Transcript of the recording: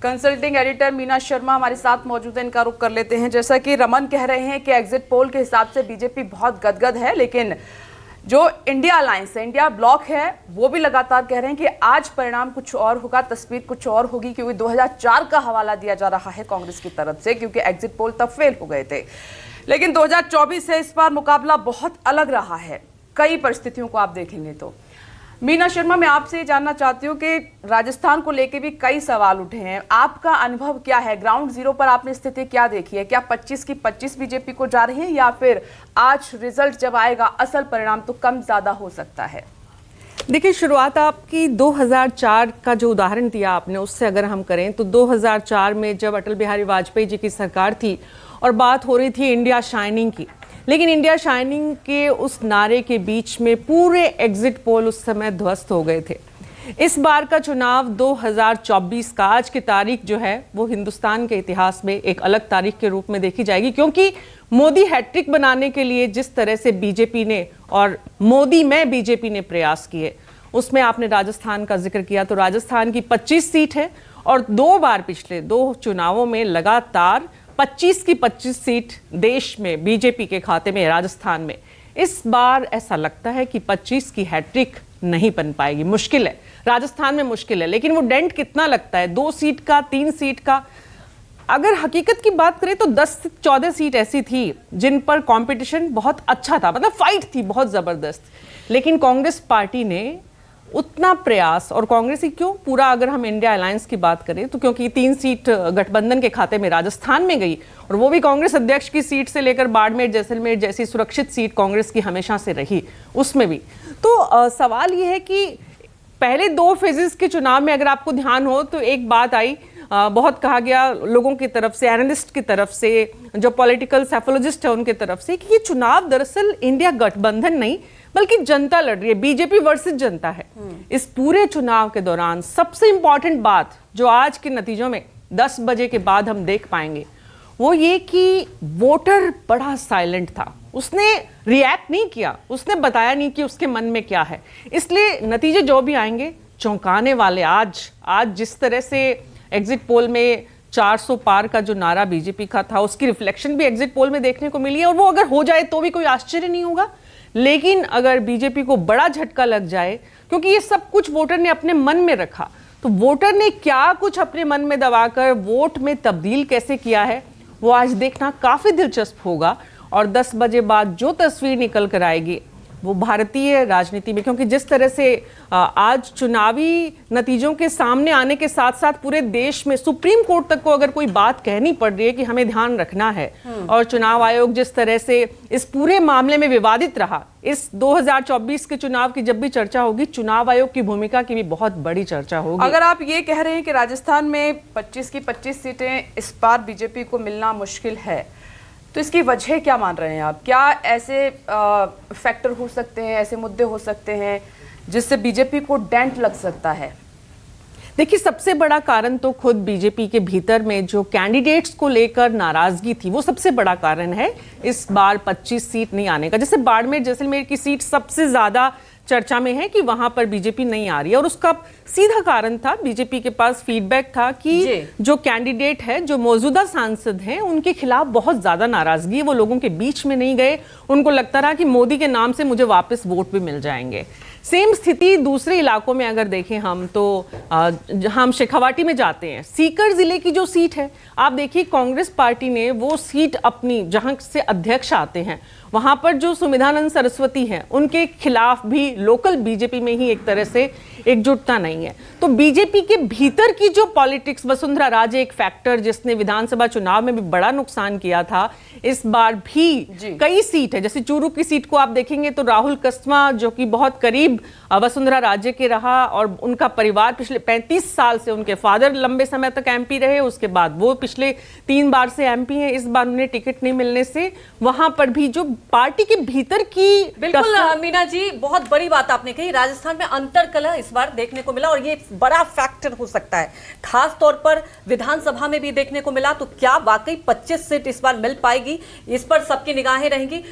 Consulting editor Meena Sharma हमारे साथ मौजूद है, इनका रुख कर लेते हैं। जैसा कि रमन कह रहे हैं कि एग्जिट पोल के हिसाब से बीजेपी बहुत गदगद है, लेकिन जो इंडिया अलायंस है, इंडिया ब्लॉक है, वो भी लगातार कह रहे हैं कि आज परिणाम कुछ और होगा, तस्वीर कुछ और होगी, क्योंकि 2004 का हवाला दिया जा रहा है कांग्रेस की तरफ से, क्योंकि एग्जिट पोल तब फेल हो गए थे। लेकिन 2024 से इस बार मुकाबला बहुत अलग रहा है, कई परिस्थितियों को आप देखेंगे तो। मीना शर्मा, मैं आपसे ये जानना चाहती हूँ कि राजस्थान को लेके भी कई सवाल उठे हैं, आपका अनुभव क्या है? ग्राउंड जीरो पर आपने स्थिति क्या देखी है? क्या 25 की 25 बीजेपी को जा रही है, या फिर आज रिजल्ट जब आएगा असल परिणाम तो कम ज्यादा हो सकता है? देखिए, शुरुआत आपकी 2004 का जो उदाहरण दिया आपने, उससे अगर हम करें तो 2004 में जब अटल बिहारी वाजपेयी जी की सरकार थी और बात हो रही थी इंडिया शाइनिंग की, लेकिन इंडिया शाइनिंग के उस नारे के बीच में पूरे एग्जिट पोल उस समय ध्वस्त हो गए थे। इस बार का चुनाव 2024 का, आज की तारीख जो है वो हिंदुस्तान के इतिहास में एक अलग तारीख के रूप में देखी जाएगी, क्योंकि मोदी हैट्रिक बनाने के लिए जिस तरह से बीजेपी ने और मोदी में बीजेपी ने प्रयास किए, उसमें आपने राजस्थान का जिक्र किया, तो राजस्थान की 25 सीट है और 2 बार पिछले 2 चुनावों में लगातार 25 की 25 सीट देश में बीजेपी के खाते में, राजस्थान में। इस बार ऐसा लगता है कि 25 की हैट्रिक नहीं बन पाएगी, मुश्किल है, राजस्थान में मुश्किल है। लेकिन वो डेंट कितना लगता है, 2 सीट का, 3 सीट का? अगर हकीकत की बात करें तो 10 से 14 सीट ऐसी थी जिन पर कंपटीशन बहुत अच्छा था, मतलब फाइट थी बहुत जबरदस्त, लेकिन कांग्रेस पार्टी ने उतना प्रयास, और कांग्रेस ही क्यों, पूरा अगर हम इंडिया अलायंस की बात करें तो, क्योंकि 3 सीट गठबंधन के खाते में राजस्थान में गई, और वो भी कांग्रेस अध्यक्ष की सीट से लेकर बाड़मेर जैसलमेर जैसी सुरक्षित सीट कांग्रेस की हमेशा से रही, उसमें भी। तो सवाल ये है कि पहले 2 फेजेस के चुनाव में अगर आपको ध्यान हो तो एक बात आई, बहुत कहा गया लोगों की तरफ से, एनालिस्ट की तरफ से, जो पॉलिटिकल साइकोलॉजिस्ट है उनके तरफ से, कि ये चुनाव दरअसल इंडिया गठबंधन नहीं बल्कि जनता लड़ रही है, बीजेपी वर्सेस जनता है। इस पूरे चुनाव के दौरान सबसे इंपॉर्टेंट बात जो आज के नतीजों में 10 बजे के बाद हम देख पाएंगे, वो ये कि वोटर बड़ा साइलेंट था, उसने रिएक्ट नहीं किया, उसने बताया नहीं कि उसके मन में क्या है। इसलिए नतीजे जो भी आएंगे चौंकाने वाले। आज जिस तरह से एग्जिट पोल में 400 पार का जो नारा बीजेपी का था, उसकी रिफ्लेक्शन भी एग्जिट पोल में देखने को मिली है, और वो अगर हो जाए तो भी कोई आश्चर्य नहीं होगा। लेकिन अगर बीजेपी को बड़ा झटका लग जाए, क्योंकि ये सब कुछ वोटर ने अपने मन में रखा, तो वोटर ने क्या कुछ अपने मन में दबाकर वोट में तब्दील कैसे किया है, वो आज देखना काफी दिलचस्प होगा। और 10 बजे बाद जो तस्वीर निकल कर आएगी वो भारतीय राजनीति में, क्योंकि जिस तरह से आज चुनावी नतीजों के सामने आने के साथ साथ पूरे देश में सुप्रीम कोर्ट तक को अगर कोई बात कहनी पड़ रही है कि हमें ध्यान रखना है, और चुनाव आयोग जिस तरह से इस पूरे मामले में विवादित रहा, इस 2024 के चुनाव की जब भी चर्चा होगी, चुनाव आयोग की भूमिका की भी बहुत बड़ी चर्चा होगी। अगर आप ये कह रहे हैं कि राजस्थान में 25 की 25 सीटें इस बार बीजेपी को मिलना मुश्किल है, तो इसकी वजह क्या मान रहे हैं आप? क्या ऐसे फैक्टर हो सकते हैं, ऐसे मुद्दे हो सकते हैं जिससे बीजेपी को डेंट लग सकता है? देखिए, सबसे बड़ा कारण तो खुद बीजेपी के भीतर में जो कैंडिडेट्स को लेकर नाराजगी थी, वो सबसे बड़ा कारण है इस बार 25 सीट नहीं आने का। जैसे बाड़मेर जैसलमेर की सीट सबसे ज्यादा चर्चा में है कि वहां पर बीजेपी नहीं आ रही है, और उसका सीधा कारण था, बीजेपी के पास फीडबैक था कि जो कैंडिडेट है, जो मौजूदा सांसद हैं, उनके खिलाफ बहुत ज्यादा नाराजगी है, वो लोगों के बीच में नहीं गए, उनको लगता रहा कि मोदी के नाम से मुझे वापस वोट भी मिल जाएंगे। सेम स्थिति दूसरे इलाकों में अगर देखें हम तो हम शेखावाटी में जाते हैं, सीकर जिले की जो सीट है, आप देखिए कांग्रेस पार्टी ने वो सीट अपनी, जहां से अध्यक्ष आते हैं, वहां पर जो सुमिधानंद सरस्वती हैं, उनके खिलाफ भी लोकल बीजेपी में ही एक तरह से एकजुटता नहीं है। तो बीजेपी के भीतर की जो पॉलिटिक्स, वसुंधरा राजे एक फैक्टर जिसने विधानसभा चुनाव में भी बड़ा नुकसान किया था, इस बार भी कई सीट है, जैसे चूरू की सीट को आप देखेंगे तो राहुल कस्वां जो कि बहुत करीब वसुंधरा राजे के रहा, और उनका परिवार पिछले 35 साल से, उनके फादर लंबे समय तक एमपी रहे, उसके बाद वो पिछले 3 बार से एमपी हैं, इस बार उन्हें टिकट नहीं मिलने से वहां पर भी जो पार्टी के भीतर की। बिल्कुल मीना जी, बहुत बड़ी बात आपने कही, राजस्थान में अंतरकलह इस बार देखने को मिला, और ये बड़ा फैक्टर हो सकता है, खास तौर पर विधानसभा में भी देखने को मिला। तो क्या वाकई 25 सीट इस बार मिल पाएगी, इस पर सबकी निगाहें रहेंगी।